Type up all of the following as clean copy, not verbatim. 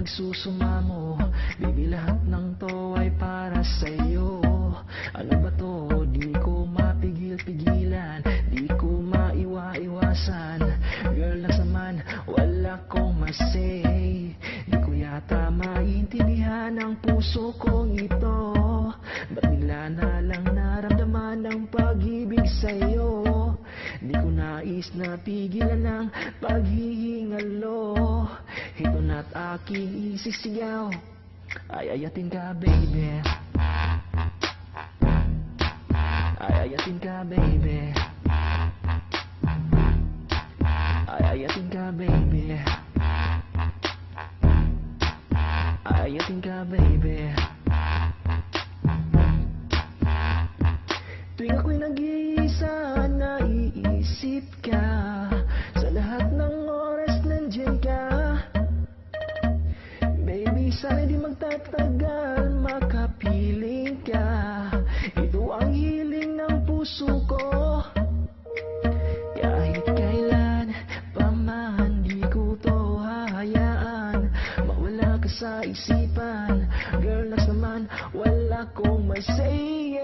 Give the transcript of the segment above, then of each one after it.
nagsusumamo. Baby, lahat ng to ay para sa'yo. Ano ba to? Di ko mapigil-pigilan, di ko maiwa-iwasan. Girl, nasaman, wala kong masay. Di ko yata maintindihan ang puso kong ito. Ba't bigla na lang naramdaman ang pag-ibig sa'yo? Di ko nais na pigilan ang paghihingalo. Ito na't aking isisigaw, ay-ayatin ka, baby. Ay-ayatin ka, baby. Ay-ayatin ka, baby. Ay-ayatin ka, baby. Tuwing ako'y nag-iisa, naiisip ka. Sa lahat ng oras nandiyan ka. Baby, sana di magtatagal, makapiling ka. Ito ang hiling ng puso ko. Kahit kailan pa man, di ko to hahayaan mawala ka sa isipan. Girl, nas naman, wala kong masay.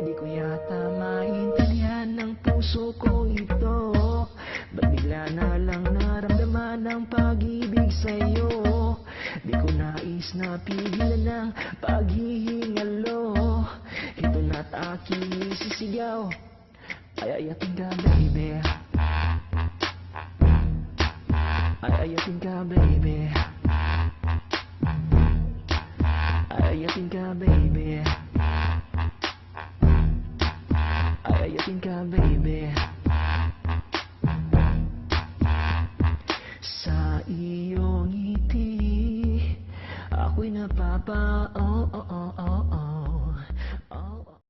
Di ko yata maintindihan ng puso kong ito. Ba't bigla na lang naramdaman ang pag-ibig sa'yo? Di ko nais na pigilan ng paghihingalo. Ito na't aking isisigaw, ay-ayatin ka, baby. Ay-ayatin ka, baby. Ay-ayatin ka, baby. Ay-ayatin ka, baby. Sa iyong ngiti ako'y napapa, oh, oh, oh.